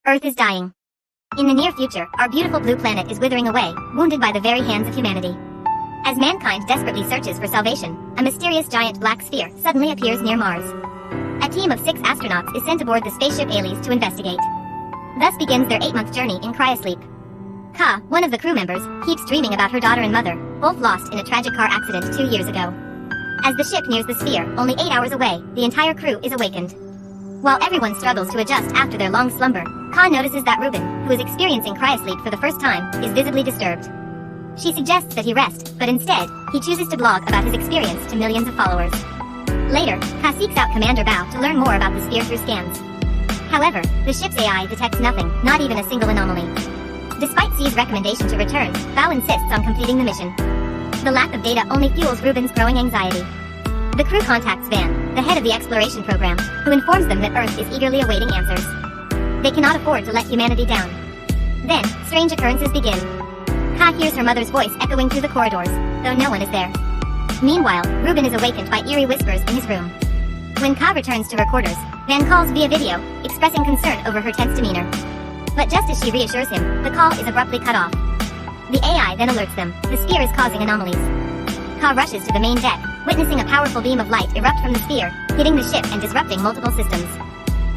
Earth is dying. In the near future, our beautiful blue planet is withering away, wounded by the very hands of humanity. As mankind desperately searches for salvation, a mysterious giant black sphere suddenly appears near Mars. A team of 6 astronauts is sent aboard the spaceship Ares to investigate. Thus begins their 8-month journey in cryosleep. Ka, one of the crew members, keeps dreaming about her daughter and mother, both lost in a tragic car accident 2 years ago. As the ship nears the sphere, only 8 hours away, the entire crew is awakened. While everyone struggles to adjust after their long slumber, Ka notices that Ruben, who is experiencing cryosleep for the first time, is visibly disturbed. She suggests that he rest, but instead, he chooses to blog about his experience to millions of followers. Later, Ka seeks out Commander Bao to learn more about the sphere through scans. However, the ship's AI detects nothing, not even a single anomaly. Despite C's recommendation to return, Bao insists on completing the mission. The lack of data only fuels Ruben's growing anxiety. The crew contacts Van, the head of the exploration program, who informs them that Earth is eagerly awaiting answers. They cannot afford to let humanity down. Then, strange occurrences begin. Ka hears her mother's voice echoing through the corridors, though no one is there. Meanwhile, Ruben is awakened by eerie whispers in his room. When Ka returns to her quarters, Van calls via video, expressing concern over her tense demeanor. But just as she reassures him, the call is abruptly cut off. The AI then alerts them, the sphere is causing anomalies. Ka rushes to the main deck, witnessing a powerful beam of light erupt from the sphere, hitting the ship and disrupting multiple systems.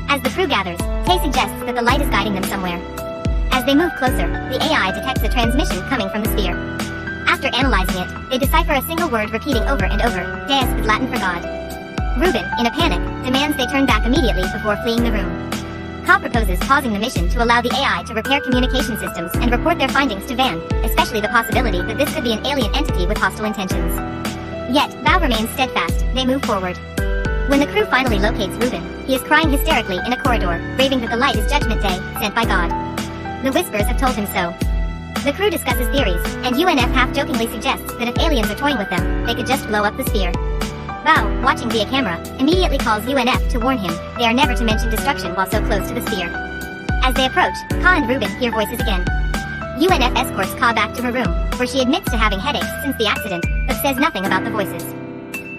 As the crew gathers, Tay suggests that the light is guiding them somewhere. As they move closer, the AI detects a transmission coming from the sphere. After analyzing it, they decipher a single word repeating over and over. DEUS is Latin for God. Ruben, in a panic, demands they turn back immediately before fleeing the room. Ka proposes pausing the mission to allow the AI to repair communication systems and report their findings to Van, especially the possibility that this could be an alien entity with hostile intentions. Yet, Bao remains steadfast. They move forward. When the crew finally locates Ruben, he is crying hysterically in a corridor, raving that the light is Judgment Day, sent by God. The whispers have told him so. The crew discusses theories, and UNF half-jokingly suggests that if aliens are toying with them, they could just blow up the sphere. Bao, watching via camera, immediately calls UNF to warn him they are never to mention destruction while so close to the sphere. As they approach, Ka and Ruben hear voices again. UNF escorts Ka back to her room, where she admits to having headaches since the accident, but says nothing about the voices.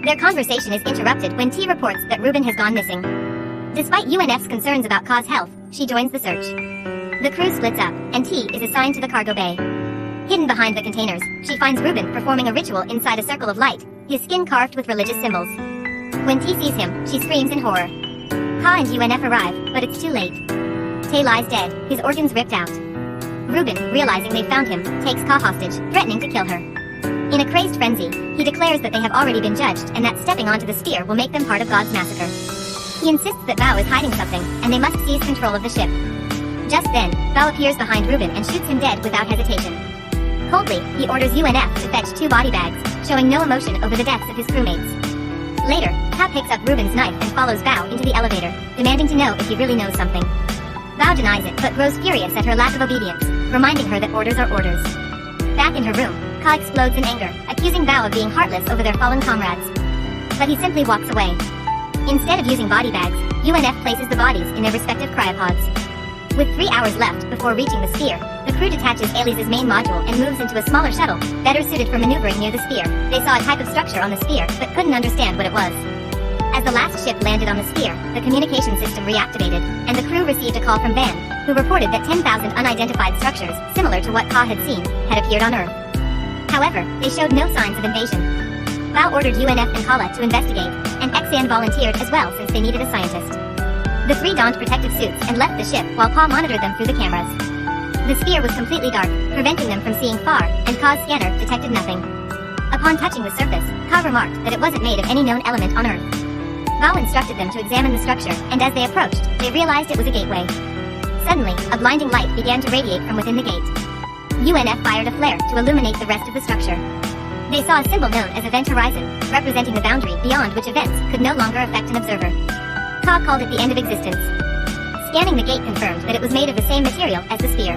Their conversation is interrupted when T reports that Ruben has gone missing. Despite UNF's concerns about Ka's health, she joins the search. The crew splits up, and T is assigned to the cargo bay. Hidden behind the containers, she finds Ruben performing a ritual inside a circle of light, his skin carved with religious symbols. When T sees him, she screams in horror. Ka and UNF arrive, but it's too late. Tay lies dead, his organs ripped out. Ruben, realizing they found him, takes Ka hostage, threatening to kill her. In a crazed frenzy, he declares that they have already been judged and that stepping onto the sphere will make them part of God's massacre. He insists that Bao is hiding something, and they must seize control of the ship. Just then, Bao appears behind Ruben and shoots him dead without hesitation. Coldly, he orders UNF to fetch 2 body bags, showing no emotion over the deaths of his crewmates. Later, Ka picks up Ruben's knife and follows Bao into the elevator, demanding to know if he really knows something. Bao denies it but grows furious at her lack of obedience, reminding her that orders are orders. Back in her room, Ka explodes in anger, accusing Bao of being heartless over their fallen comrades. But he simply walks away. Instead of using body bags, UNF places the bodies in their respective cryopods. With 3 hours left before reaching the sphere, the crew detaches Ares' main module and moves into a smaller shuttle, better suited for maneuvering near the sphere. They saw a type of structure on the sphere, but couldn't understand what it was. As the last ship landed on the sphere, the communication system reactivated, and the crew received a call from Van, who reported that 10,000 unidentified structures, similar to what Ka had seen, had appeared on Earth. However, they showed no signs of invasion. Bao ordered UNF and Kala to investigate, and Xan volunteered as well since they needed a scientist. The 3 donned protective suits and left the ship while Ka monitored them through the cameras. The sphere was completely dark, preventing them from seeing far, and Ka's scanner detected nothing. Upon touching the surface, Ka remarked that it wasn't made of any known element on Earth. Bao instructed them to examine the structure, and as they approached, they realized it was a gateway. Suddenly, a blinding light began to radiate from within the gate. UNF fired a flare to illuminate the rest of the structure. They saw a symbol known as Event Horizon, representing the boundary beyond which events could no longer affect an observer. Ka called it the end of existence. Scanning the gate confirmed that it was made of the same material as the sphere.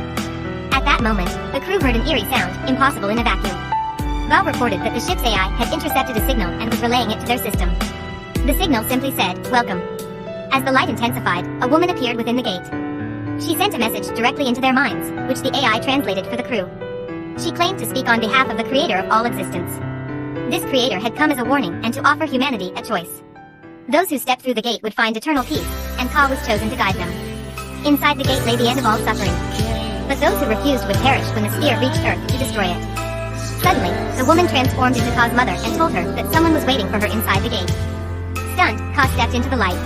At that moment, the crew heard an eerie sound, impossible in a vacuum. Bao reported that the ship's AI had intercepted a signal and was relaying it to their system. The signal simply said, "Welcome." As the light intensified, a woman appeared within the gate. She sent a message directly into their minds, which the AI translated for the crew. She claimed to speak on behalf of the creator of all existence. This creator had come as a warning and to offer humanity a choice. Those who stepped through the gate would find eternal peace, and Ka was chosen to guide them. Inside the gate lay the end of all suffering. But those who refused would perish when the sphere reached Earth to destroy it. Suddenly, the woman transformed into Ka's mother and told her that someone was waiting for her inside the gate. Stunned, Ka stepped into the light.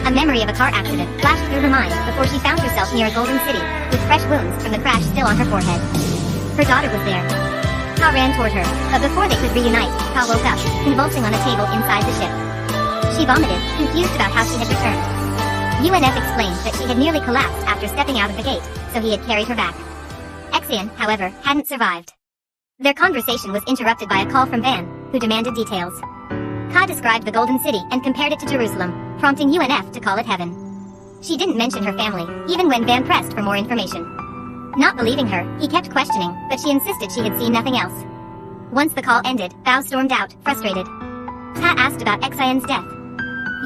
A memory of a car accident flashed through her mind before she found herself near a golden city, with fresh wounds from the crash still on her forehead. Her daughter was there. Ka ran toward her, but before they could reunite, Ka woke up, convulsing on a table inside the ship. She vomited, confused about how she had returned. UNF explained that she had nearly collapsed after stepping out of the gate, so he had carried her back. Exian, however, hadn't survived. Their conversation was interrupted by a call from Van, who demanded details. Ka described the Golden City and compared it to Jerusalem, prompting UNF to call it heaven. She didn't mention her family, even when Van pressed for more information. Not believing her, he kept questioning, but she insisted she had seen nothing else. Once the call ended, Bao stormed out, frustrated. Ka asked about Exian's death.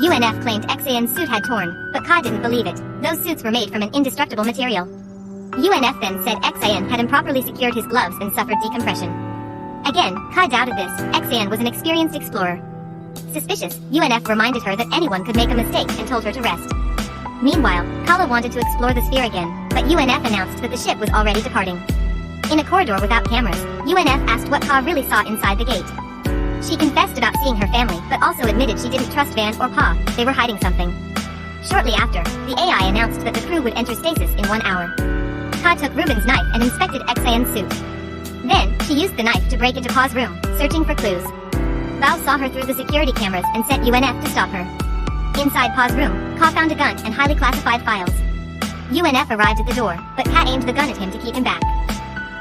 UNF claimed Exian's suit had torn, but Ka didn't believe it. Those suits were made from an indestructible material. UNF then said Exian had improperly secured his gloves and suffered decompression. Again, Ka doubted this. Exian was an experienced explorer. Suspicious, UNF reminded her that anyone could make a mistake and told her to rest. Meanwhile, Kala wanted to explore the sphere again, but UNF announced that the ship was already departing. In a corridor without cameras, UNF asked what Ka really saw inside the gate. She confessed about seeing her family, but also admitted she didn't trust Van or Pa. They were hiding something. Shortly after, the AI announced that the crew would enter stasis in 1 hour. Ka took Ruben's knife and inspected Exian's suit. Then, she used the knife to break into Pa's room, searching for clues. Bao saw her through the security cameras and sent UNF to stop her. Inside Pa's room, Ka found a gun and highly classified files. UNF arrived at the door, but Ka aimed the gun at him to keep him back.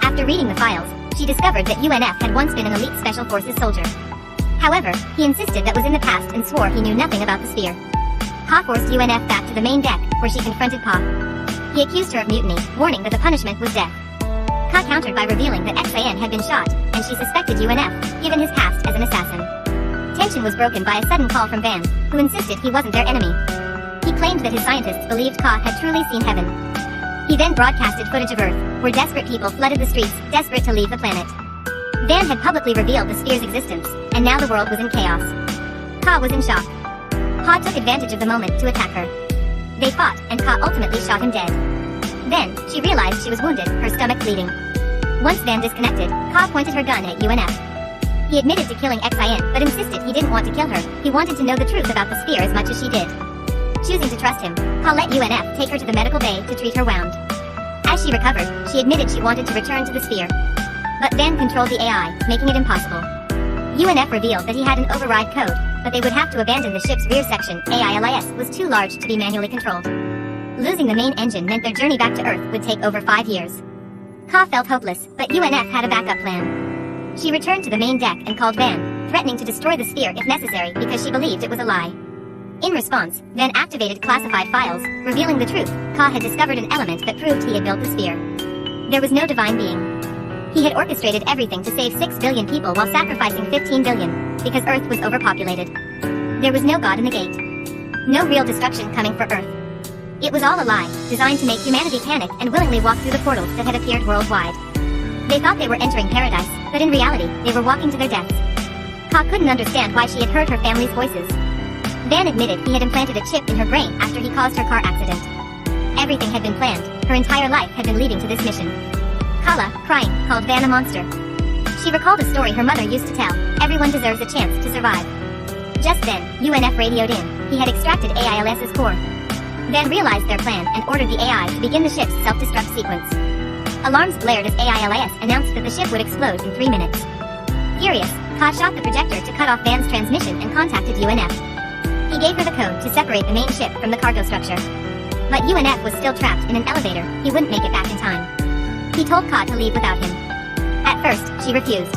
After reading the files, she discovered that UNF had once been an elite Special Forces soldier. However, he insisted that was in the past and swore he knew nothing about the sphere. Ka forced UNF back to the main deck, where she confronted Pa. He accused her of mutiny, warning that the punishment was death. Ka countered by revealing that Exian had been shot, and she suspected UNF, given his past as an assassin. Tension was broken by a sudden call from Van, who insisted he wasn't their enemy. He claimed that his scientists believed Ka had truly seen heaven. He then broadcasted footage of Earth, where desperate people flooded the streets, desperate to leave the planet. Van had publicly revealed the sphere's existence, and now the world was in chaos. Ka was in shock. Pa took advantage of the moment to attack her. They fought, and Ka ultimately shot him dead. Then, she realized she was wounded, her stomach bleeding. Once Van disconnected, Ka pointed her gun at UNF. He admitted to killing Exian, but insisted he didn't want to kill her. He wanted to know the truth about the sphere as much as she did. Choosing to trust him, Ka let UNF take her to the medical bay to treat her wound. As she recovered, she admitted she wanted to return to the sphere. But Van controlled the AI, making it impossible. UNF revealed that he had an override code, but they would have to abandon the ship's rear section. AILIS was too large to be manually controlled. Losing the main engine meant their journey back to Earth would take over 5 years. Ka felt hopeless, but UNF had a backup plan. She returned to the main deck and called Van, threatening to destroy the sphere if necessary because she believed it was a lie. In response, Van activated classified files, revealing the truth. Ka had discovered an element that proved he had built the sphere. There was no divine being. He had orchestrated everything to save 6 billion people while sacrificing 15 billion, because Earth was overpopulated. There was no God in the gate. No real destruction coming for Earth. It was all a lie, designed to make humanity panic and willingly walk through the portals that had appeared worldwide. They thought they were entering paradise, but in reality, they were walking to their deaths. Ka couldn't understand why she had heard her family's voices. Van admitted he had implanted a chip in her brain after he caused her car accident. Everything had been planned. Her entire life had been leading to this mission. Kala, crying, called Van a monster. She recalled a story her mother used to tell. Everyone deserves a chance to survive. Just then, UNF radioed in. He had extracted AILS's core. Van realized their plan and ordered the AI to begin the ship's self-destruct sequence. Alarms blared as AILS announced that the ship would explode in 3 minutes. Furious, Ka shot the projector to cut off Van's transmission and contacted UNF. He gave her the code to separate the main ship from the cargo structure. But UNF was still trapped in an elevator. He wouldn't make it back in time. He told Ka to leave without him. At first, she refused.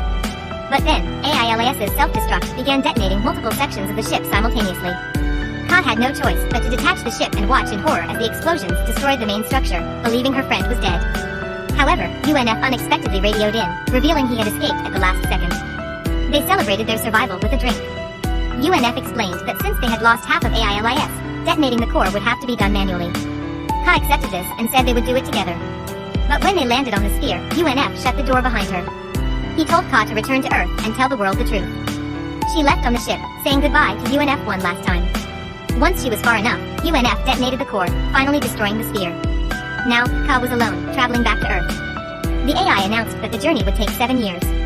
But then, AILS's self-destruct began detonating multiple sections of the ship simultaneously. Ka had no choice but to detach the ship and watch in horror as the explosions destroyed the main structure, believing her friend was dead. However, UNF unexpectedly radioed in, revealing he had escaped at the last second. They celebrated their survival with a drink. UNF explained that since they had lost half of AILIS, detonating the core would have to be done manually. Ka accepted this and said they would do it together. But when they landed on the sphere, UNF shut the door behind her. He told Ka to return to Earth and tell the world the truth. She left on the ship, saying goodbye to UNF one last time. Once she was far enough, UNF detonated the core, finally destroying the sphere. Now, Ka was alone, traveling back to Earth. The AI announced that the journey would take 7 years.